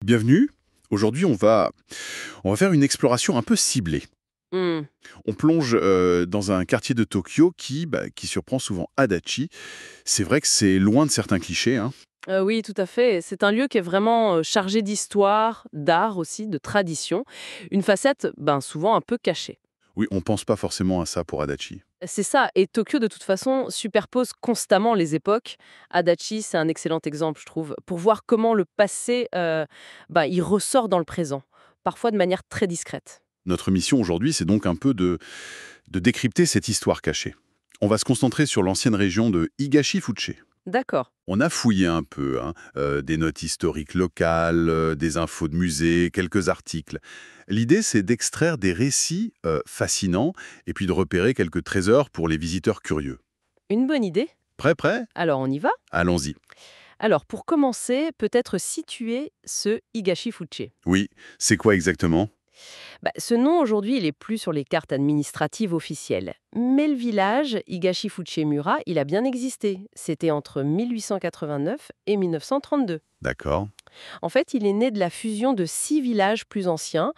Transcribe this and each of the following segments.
Bienvenue. Aujourd'hui, on va faire une exploration un peu ciblée. Hmm. On plonge dans un quartier de Tokyo qui surprend souvent Adachi. C'est vrai que c'est loin de certains clichés, hein. Oui, tout à fait. C'est un lieu qui est vraiment chargé d'histoire, d'art aussi, de tradition. Une facette, souvent un peu cachée. Oui, on pense pas forcément à ça pour Adachi. C'est ça. Et Tokyo, de toute façon, superpose constamment les époques. Adachi, c'est un excellent exemple, je trouve, pour voir comment le passé, il ressort dans le présent, parfois de manière très discrète. Notre mission aujourd'hui, c'est donc un peu de décrypter cette histoire cachée. On va se concentrer sur l'ancienne région de Higashi-Fuchi. D'accord. On a fouillé un peu, hein, des notes historiques locales, des infos de musées, quelques articles. L'idée, c'est d'extraire des récits fascinants et puis de repérer quelques trésors pour les visiteurs curieux. Une bonne idée. Prêt? Alors, on y va. Allons-y. Alors, pour commencer, peut-être situer ce Higashi-Fuchi. Oui, c'est quoi exactement? Ce nom, aujourd'hui, il est plus sur les cartes administratives officielles. Mais le village, Higashi-Fuchimura, il a bien existé. C'était entre 1889 et 1932. D'accord. En fait, il est né de la fusion de 6 villages plus anciens,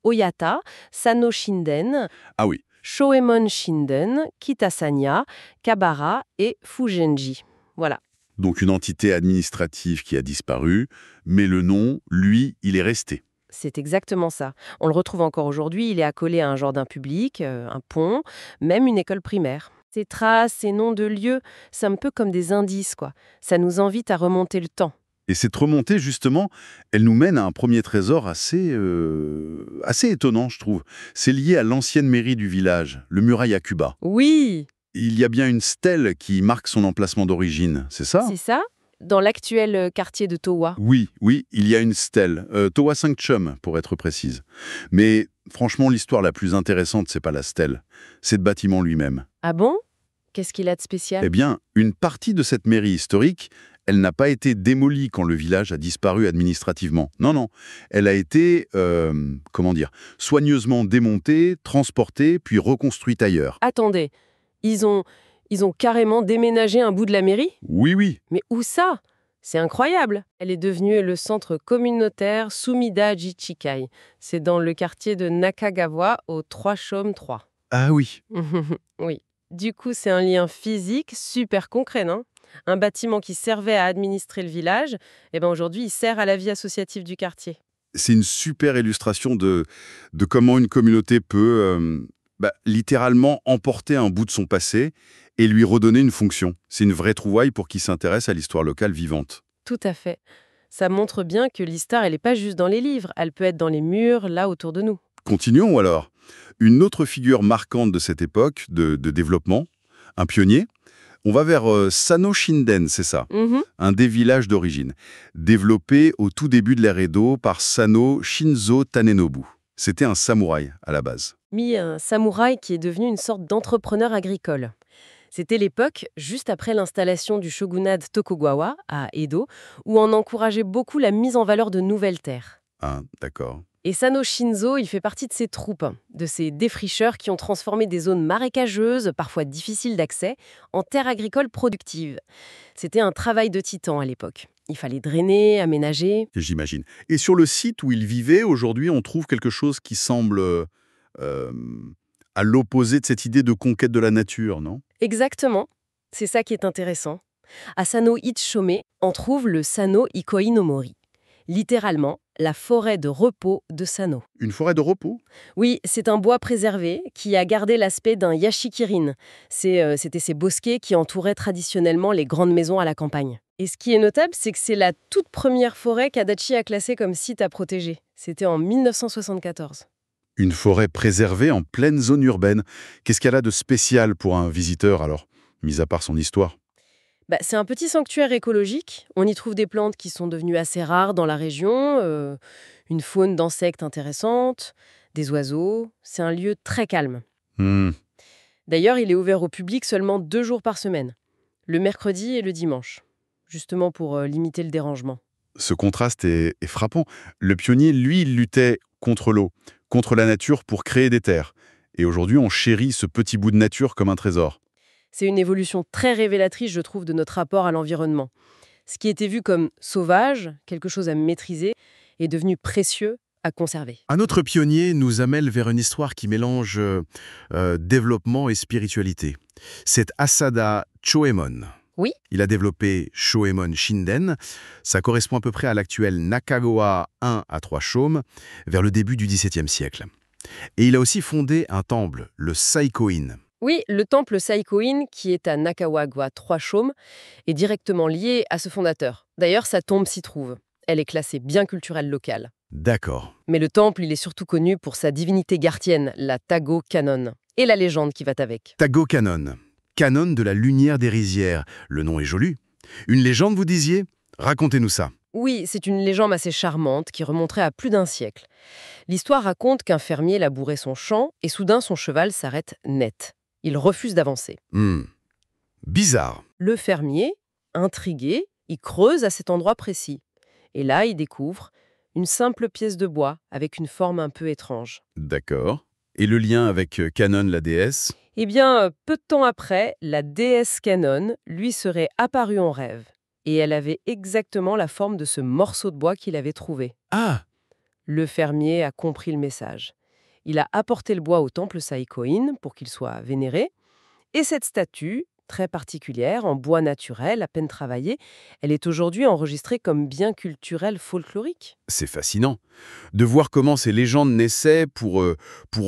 Oyata, Sano-Shinden, Ah oui, Shoemon-Shinden, Kitasanya, Kabara et Fugenji. Voilà. donc une entité administrative qui a disparu, mais le nom, lui, il est resté. C'est exactement ça. On le retrouve encore aujourd'hui, il est accolé à un jardin public, un pont, même une école primaire. Ces traces, ces noms de lieux, c'est un peu comme des indices, quoi. Ça nous invite à remonter le temps. Et cette remontée, justement, elle nous mène à un premier trésor assez étonnant, je trouve. C'est lié à l'ancienne mairie du village, le Muraille Akuba. Oui, Il y a bien une stèle qui marque son emplacement d'origine, c'est ça? c'est ça. Dans l'actuel quartier de Towa. Oui, il y a une stèle, Towa Chum, pour être précise. Mais franchement, l'histoire la plus intéressante, c'est pas la stèle, c'est le bâtiment lui-même. Ah bon? Qu'est-ce qu'il a de spécial? Eh bien, une partie de cette mairie historique, elle n'a pas été démolie quand le village a disparu administrativement. Non, non. Elle a été, soigneusement démontée, transportée, puis reconstruite ailleurs. Attendez, ils ont, ils ont carrément déménagé un bout de la mairie? Oui. Mais où ça? C'est incroyable. Elle est devenue le centre communautaire Sumida Jichikai. C'est dans le quartier de Nakagawa, au 3 Chaume 3. Ah oui. Oui. Du coup, c'est un lien physique super concret, non? Un bâtiment qui servait à administrer le village, aujourd'hui, il sert à la vie associative du quartier. C'est une super illustration de comment une communauté peut littéralement emporter un bout de son passé et lui redonner une fonction. C'est une vraie trouvaille pour qui s'intéresse à l'histoire locale vivante. Tout à fait. Ça montre bien que l'histoire, elle n'est pas juste dans les livres, elle peut être dans les murs, là, autour de nous. Continuons alors. Une autre figure marquante de cette époque de développement, un pionnier, on va vers Sano Shinden, c'est ça, Mhm. un des villages d'origine, développé au tout début de l'ère Edo par Sano Shinzo Tanenobu. C'était un samouraï à la base. Un samouraï qui est devenu une sorte d'entrepreneur agricole. C'était l'époque juste après l'installation du shogunat de Tokugawa à Edo, où on encourageait beaucoup la mise en valeur de nouvelles terres. Ah, d'accord. Et Sano Shinzo, il fait partie de ces troupes, de ces défricheurs qui ont transformé des zones marécageuses, parfois difficiles d'accès, en terres agricoles productives. C'était un travail de titan à l'époque. Il fallait drainer, aménager. J'imagine. Et sur le site où il vivait, aujourd'hui, on trouve quelque chose qui semble à l'opposé de cette idée de conquête de la nature, non? Exactement. C'est ça qui est intéressant. À Sano Ichishome, on trouve le Sano Ikoi no Mori. Littéralement, la forêt de repos de Sano. Une forêt de repos? Oui, c'est un bois préservé qui a gardé l'aspect d'un yashikirin. C'était ces bosquets qui entouraient traditionnellement les grandes maisons à la campagne. Et ce qui est notable, c'est que c'est la toute première forêt qu'Adachi a classée comme site à protéger. C'était en 1974. Une forêt préservée en pleine zone urbaine. Qu'est-ce qu'elle a de spécial pour un visiteur, alors, mis à part son histoire? C'est un petit sanctuaire écologique. On y trouve des plantes qui sont devenues assez rares dans la région, une faune d'insectes intéressante, des oiseaux. C'est un lieu très calme. Hmm. D'ailleurs, il est ouvert au public seulement 2 jours par semaine, le mercredi et le dimanche, justement pour limiter le dérangement. Ce contraste est frappant. Le pionnier, lui, il luttait contre l'eau, contre la nature pour créer des terres. Et aujourd'hui, on chérit ce petit bout de nature comme un trésor. C'est une évolution très révélatrice, je trouve, de notre rapport à l'environnement. Ce qui était vu comme sauvage, quelque chose à maîtriser, est devenu précieux à conserver. Un autre pionnier nous amène vers une histoire qui mélange développement et spiritualité. C'est Asada Choemon. Oui, Il a développé Shoemon Shinden. Ça correspond à peu près à l'actuel Nakagawa 1 à 3 Chaumes, vers le début du XVIIe siècle. Et il a aussi fondé un temple, le Saikoin. oui, le temple Saikoin, qui est à Nakagawa 3 Chaumes, est directement lié à ce fondateur. D'ailleurs, sa tombe s'y trouve. Elle est classée bien culturelle locale. D'accord. Mais le temple, il est surtout connu pour sa divinité garthienne, la Tago Kannon, et la légende qui va avec. Tago Kannon. Canon de la lumière des rizières. Le nom est joli. Une légende, vous disiez? Racontez-nous ça. Oui, c'est une légende assez charmante qui remonterait à plus d'un siècle. L'histoire raconte qu'un fermier labourait son champ et soudain son cheval s'arrête net. Il refuse d'avancer. Bizarre. Le fermier, intrigué, il creuse à cet endroit précis. Et là, il découvre une simple pièce de bois avec une forme un peu étrange. D'accord. Et le lien avec Canon, la déesse? Eh bien, peu de temps après, la déesse Canon lui serait apparue en rêve. Et elle avait exactement la forme de ce morceau de bois qu'il avait trouvé. Ah! Le fermier a compris le message. Il a apporté le bois au temple Saikoin pour qu'il soit vénéré. Et cette statue, très particulière, en bois naturel, à peine travaillée, elle est aujourd'hui enregistrée comme bien culturel folklorique. C'est fascinant de voir comment ces légendes naissaient pour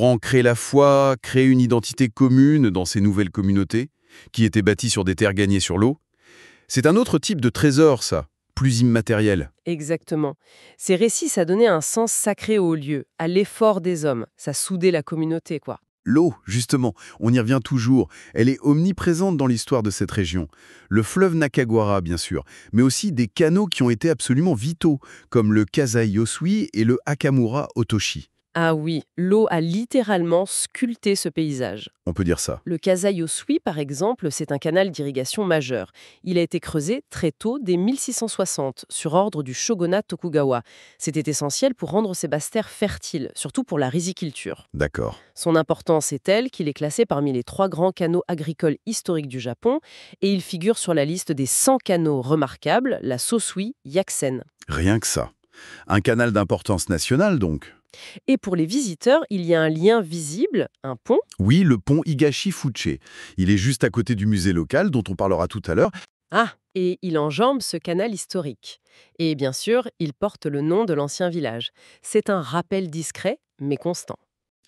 ancrer la foi, créer une identité commune dans ces nouvelles communautés qui étaient bâties sur des terres gagnées sur l'eau. C'est un autre type de trésor, ça, plus immatériel. Exactement. Ces récits, ça donnait un sens sacré au lieu, à l'effort des hommes. Ça soudait la communauté, quoi. L'eau, justement, on y revient toujours. Elle est omniprésente dans l'histoire de cette région. Le fleuve Nakagawa, bien sûr, mais aussi des canaux qui ont été absolument vitaux, comme le Kasai Yosui et le Hakamura Otoshi. Ah oui, l'eau a littéralement sculpté ce paysage. On peut dire ça. Le Kasai Yosui, par exemple, c'est un canal d'irrigation majeur. Il a été creusé très tôt, dès 1660, sur ordre du shogunat Tokugawa. C'était essentiel pour rendre ces basses terres fertiles, surtout pour la riziculture. D'accord. Son importance est telle qu'il est classé parmi les 3 grands canaux agricoles historiques du Japon, et il figure sur la liste des 100 canaux remarquables, la Sosui Yaksen. Rien que ça. Un canal d'importance nationale, donc. Et pour les visiteurs, il y a un lien visible, un pont. Oui, le pont Higashi-Fuchi. Il est juste à côté du musée local, dont on parlera tout à l'heure. Ah, et il enjambe ce canal historique. Et bien sûr, il porte le nom de l'ancien village. C'est un rappel discret, mais constant.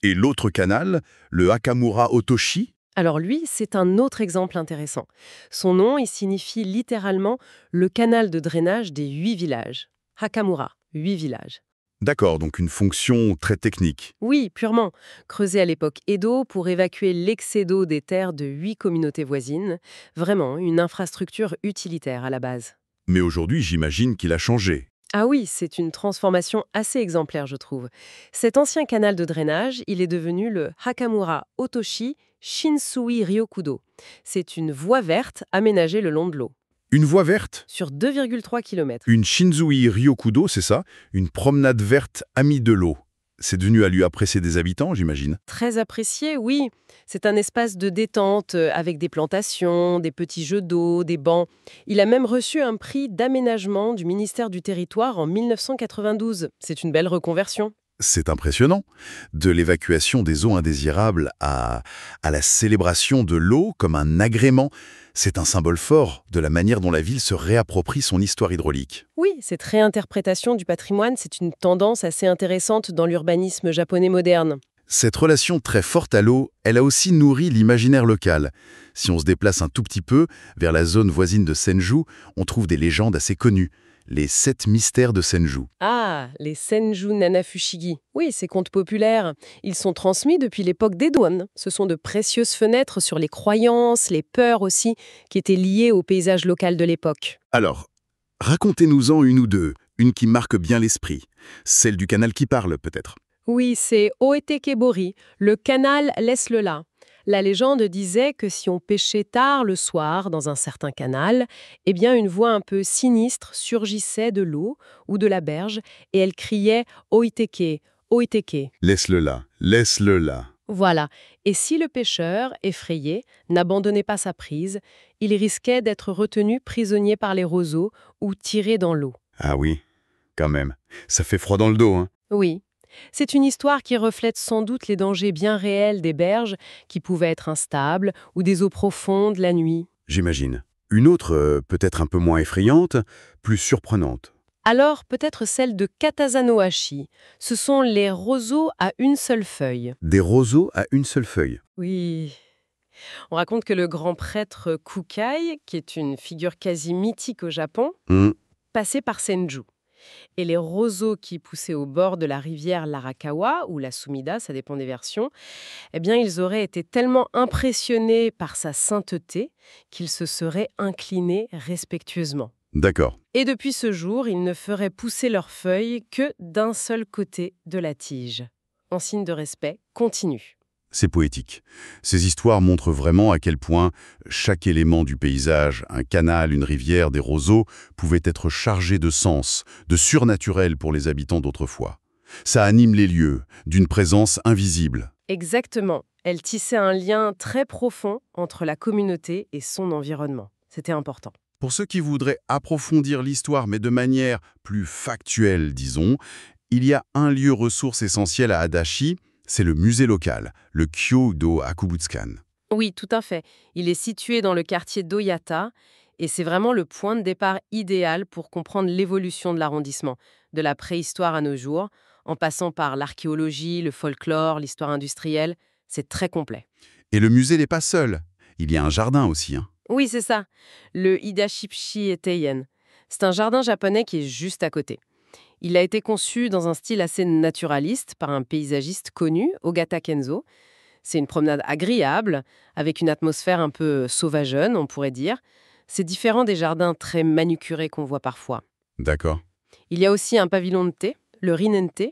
Et l'autre canal, le Hakamura Otoshi. Alors lui, c'est un autre exemple intéressant. Son nom, il signifie littéralement le canal de drainage des 8 villages. Hakamura, 8 villages. D'accord, donc une fonction très technique. Oui, purement. Creusé à l'époque Edo pour évacuer l'excès d'eau des terres de 8 communautés voisines. Vraiment, une infrastructure utilitaire à la base. Mais aujourd'hui, j'imagine qu'il a changé. Ah oui, c'est une transformation assez exemplaire, je trouve. Cet ancien canal de drainage, il est devenu le Hakamura Otoshi Shinsui Ryokudo. C'est une voie verte aménagée le long de l'eau, Une voie verte? sur 2,3 km. Une Shinzui Ryokudo, c'est ça? Une promenade verte amie de l'eau. C'est devenu à lui apprécier des habitants, j'imagine. Très apprécié, oui. C'est un espace de détente avec des plantations, des petits jeux d'eau, des bancs. Il a même reçu un prix d'aménagement du ministère du Territoire en 1992. C'est une belle reconversion. C'est impressionnant. De l'évacuation des eaux indésirables à la célébration de l'eau comme un agrément, c'est un symbole fort de la manière dont la ville se réapproprie son histoire hydraulique. Oui, cette réinterprétation du patrimoine, c'est une tendance assez intéressante dans l'urbanisme japonais moderne. Cette relation très forte à l'eau, elle a aussi nourri l'imaginaire local. Si on se déplace un tout petit peu vers la zone voisine de Senju, on trouve des légendes assez connues. Les 7 mystères de Senju. Ah, les Senju Nanafushigi. Oui, ces contes populaires. Ils sont transmis depuis l'époque d'Edo. Ce sont de précieuses fenêtres sur les croyances, les peurs aussi, qui étaient liées au paysage local de l'époque. Alors, racontez-nous-en une ou deux, une qui marque bien l'esprit. Celle du canal qui parle, peut-être. Oui, c'est Oetekebori, le canal laisse-le là. La légende disait que si on pêchait tard le soir dans un certain canal, eh bien une voix un peu sinistre surgissait de l'eau ou de la berge et elle criait « Oiteke, Oiteke ». Laisse-le là, laisse-le là. Voilà. Et si le pêcheur, effrayé, n'abandonnait pas sa prise, il risquait d'être retenu prisonnier par les roseaux ou tiré dans l'eau. Ah oui, Quand même, ça fait froid dans le dos, hein. Oui. C'est une histoire qui reflète sans doute les dangers bien réels des berges qui pouvaient être instables ou des eaux profondes la nuit. J'imagine. Une autre, peut-être un peu moins effrayante, plus surprenante. Alors, peut-être celle de Katazanohashi. Ce sont les roseaux à une seule feuille. Des roseaux à une seule feuille. Oui. On raconte que le grand prêtre Kukai, qui est une figure quasi mythique au Japon, Hmm, passait par Senju. Et les roseaux qui poussaient au bord de la rivière l'Arakawa, ou la Sumida, ça dépend des versions, eh bien, ils auraient été tellement impressionnés par sa sainteté qu'ils se seraient inclinés respectueusement. d'accord. Et depuis ce jour, ils ne feraient pousser leurs feuilles que d'un seul côté de la tige, en signe de respect continu. C'est poétique. Ces histoires montrent vraiment à quel point chaque élément du paysage, un canal, une rivière, des roseaux, pouvait être chargé de sens, de surnaturel pour les habitants d'autrefois. Ça anime les lieux, d'une présence invisible. Exactement. Elle tissait un lien très profond entre la communauté et son environnement. C'était important. Pour ceux qui voudraient approfondir l'histoire, mais de manière plus factuelle, disons, il y a un lieu ressource essentiel à Adachi, c'est le musée local, le Kyodo Akubutsukan. Oui, tout à fait. Il est situé dans le quartier d'Oyata et c'est vraiment le point de départ idéal pour comprendre l'évolution de l'arrondissement, de la préhistoire à nos jours, en passant par l'archéologie, le folklore, l'histoire industrielle. C'est très complet. Et le musée n'est pas seul, il y a un jardin aussi, hein. Oui, c'est ça, le Hidashipshi Teien. C'est un jardin japonais qui est juste à côté. Il a été conçu dans un style assez naturaliste par un paysagiste connu, Ogata Kenzo. C'est une promenade agréable, avec une atmosphère un peu sauvageonne, on pourrait dire. C'est différent des jardins très manucurés qu'on voit parfois. D'accord. Il y a aussi un pavillon de thé, le Rinente,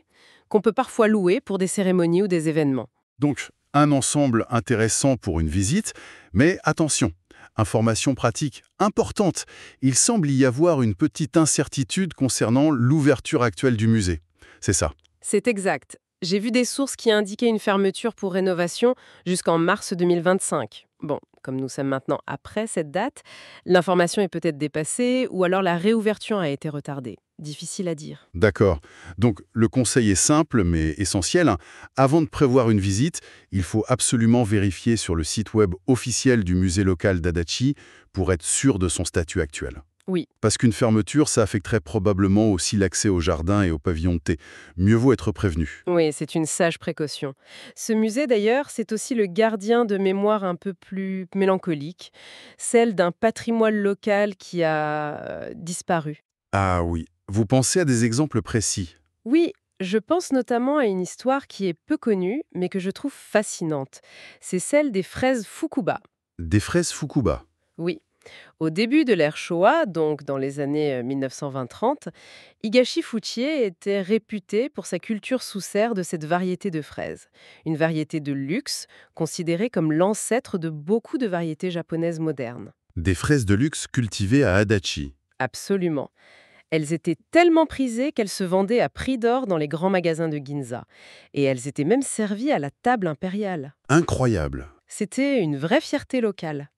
qu'on peut parfois louer pour des cérémonies ou des événements. Donc, un ensemble intéressant pour une visite, mais attention, information pratique importante, il semble y avoir une petite incertitude concernant l'ouverture actuelle du musée. C'est ça. C'est exact. J'ai vu des sources qui indiquaient une fermeture pour rénovation jusqu'en mars 2025. Bon, comme nous sommes maintenant après cette date, l'information est peut-être dépassée ou alors la réouverture a été retardée. Difficile à dire. D'accord. Donc, le conseil est simple, mais essentiel, hein. Avant de prévoir une visite, il faut absolument vérifier sur le site web officiel du musée local d'Adachi pour être sûr de son statut actuel. Oui, Parce qu'une fermeture, ça affecterait probablement aussi l'accès au jardin et au pavillon de thé. Mieux vaut être prévenu. oui, c'est une sage précaution. Ce musée, d'ailleurs, c'est aussi le gardien de mémoire un peu plus mélancolique, celle d'un patrimoine local qui a disparu. Ah oui. Vous pensez à des exemples précis? Oui, je pense notamment à une histoire qui est peu connue, mais que je trouve fascinante. C'est celle des fraises Fukuba. Des fraises Fukuba. Oui, au début de l'ère Showa, donc dans les années 1920-30, Higashi Fuchie était réputé pour sa culture sous serre de cette variété de fraises. Une variété de luxe, considérée comme l'ancêtre de beaucoup de variétés japonaises modernes. Des fraises de luxe cultivées à Adachi. Absolument. Elles étaient tellement prisées qu'elles se vendaient à prix d'or dans les grands magasins de Ginza. Et elles étaient même servies à la table impériale. Incroyable. C'était une vraie fierté locale.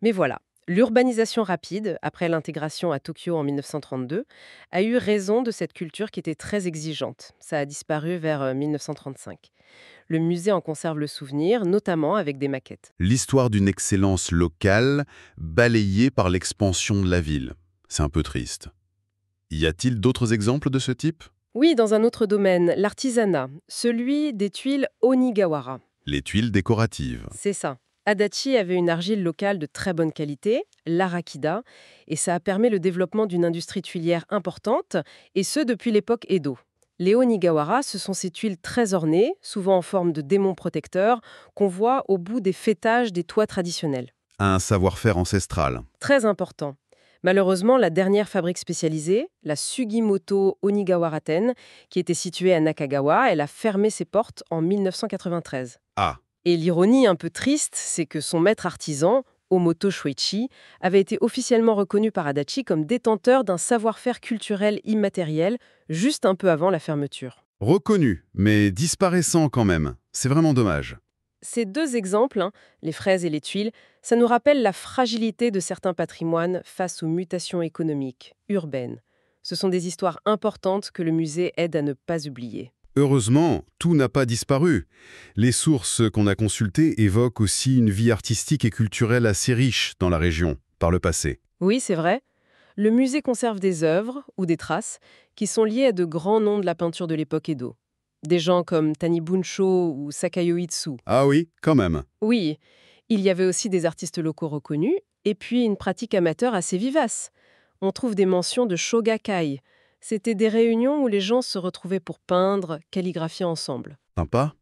Mais voilà, l'urbanisation rapide, après l'intégration à Tokyo en 1932, a eu raison de cette culture qui était très exigeante. Ça a disparu vers 1935. Le musée en conserve le souvenir, notamment avec des maquettes. L'histoire d'une excellence locale balayée par l'expansion de la ville. C'est un peu triste. Y a-t-il d'autres exemples de ce type? Oui, dans un autre domaine, l'artisanat, celui des tuiles Onigawara. Les tuiles décoratives. C'est ça. Adachi avait une argile locale de très bonne qualité, l'arakida, et ça a permis le développement d'une industrie tuilière importante, et ce depuis l'époque Edo. Les Onigawara, ce sont ces tuiles très ornées, souvent en forme de démons protecteurs, qu'on voit au bout des faîtages des toits traditionnels. Un savoir-faire ancestral. Très important. Malheureusement, la dernière fabrique spécialisée, la Sugimoto Onigawara-ten, qui était située à Nakagawa, elle a fermé ses portes en 1993. Ah, Et l'ironie un peu triste, c'est que son maître artisan, Omoto Shuichi, avait été officiellement reconnu par Adachi comme détenteur d'un savoir-faire culturel immatériel juste un peu avant la fermeture. reconnu, mais disparaissant quand même. C'est vraiment dommage. Ces deux exemples, les fraises et les tuiles, ça nous rappelle la fragilité de certains patrimoines face aux mutations économiques, urbaines. Ce sont des histoires importantes que le musée aide à ne pas oublier. Heureusement, tout n'a pas disparu. Les sources qu'on a consultées évoquent aussi une vie artistique et culturelle assez riche dans la région, par le passé. Oui, c'est vrai. Le musée conserve des œuvres ou des traces qui sont liées à de grands noms de la peinture de l'époque Edo. Des gens comme Tani Buncho ou Sakayo Itsu. Ah oui, quand même. Oui, il y avait aussi des artistes locaux reconnus et puis une pratique amateur assez vivace. On trouve des mentions de shogakai. C'était des réunions où les gens se retrouvaient pour peindre, calligraphier ensemble. Sympa.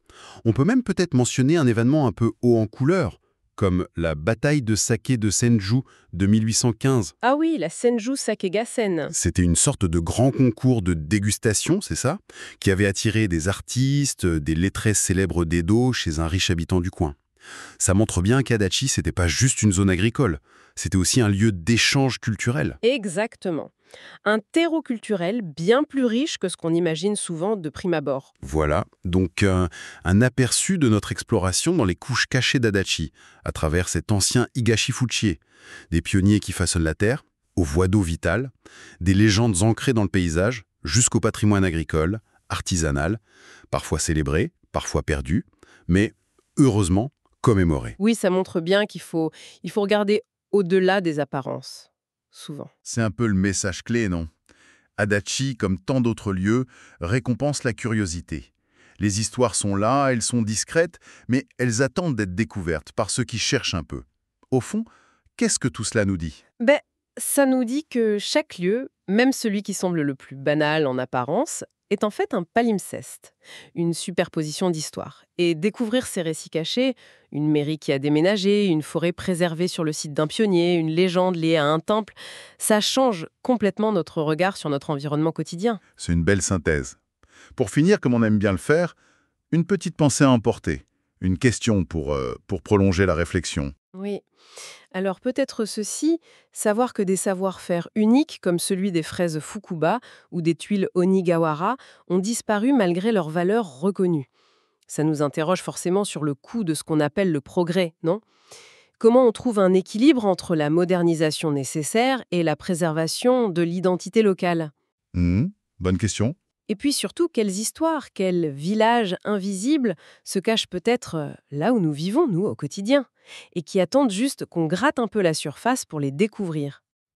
On peut même peut-être mentionner un événement un peu haut en couleur, comme la bataille de saké de Senju de 1815. Ah oui, la Senju Sakegassen. C'était une sorte de grand concours de dégustation, c'est ça, qui avait attiré des artistes, des lettresses célèbres d'Edo chez un riche habitant du coin. Ça montre bien qu'Adachi, c'était pas juste une zone agricole, c'était aussi un lieu d'échange culturel. Exactement. Un terreau culturel bien plus riche que ce qu'on imagine souvent de prime abord. Voilà, donc un aperçu de notre exploration dans les couches cachées d'Adachi, à travers cet ancien Higashi-Fuchie, des pionniers qui façonnent la terre, aux voies d'eau vitales, des légendes ancrées dans le paysage, jusqu'au patrimoine agricole, artisanal, parfois célébré, parfois perdu, mais heureusement commémoré. Oui, ça montre bien qu'il faut regarder au-delà des apparences. Souvent. C'est un peu le message clé, non? Adachi, comme tant d'autres lieux, récompense la curiosité. Les histoires sont là, elles sont discrètes, mais elles attendent d'être découvertes par ceux qui cherchent un peu. Au fond, qu'est-ce que tout cela nous dit? Ben, ça nous dit que chaque lieu, même celui qui semble le plus banal en apparence, est en fait un palimpseste, une superposition d'histoires. Et découvrir ces récits cachés, une mairie qui a déménagé, une forêt préservée sur le site d'un pionnier, une légende liée à un temple, ça change complètement notre regard sur notre environnement quotidien. C'est une belle synthèse. Pour finir, comme on aime bien le faire, une petite pensée à emporter, une question pour prolonger la réflexion. Oui. Alors peut-être ceci, savoir que des savoir-faire uniques comme celui des fraises Fukuba ou des tuiles Onigawara ont disparu malgré leur valeur reconnue. Ça nous interroge forcément sur le coût de ce qu'on appelle le progrès, non? Comment on trouve un équilibre entre la modernisation nécessaire et la préservation de l'identité locale? Bonne question. Et puis surtout, quelles histoires, quels villages invisibles se cachent peut-être là où nous vivons, nous, au quotidien, et qui attendent juste qu'on gratte un peu la surface pour les découvrir.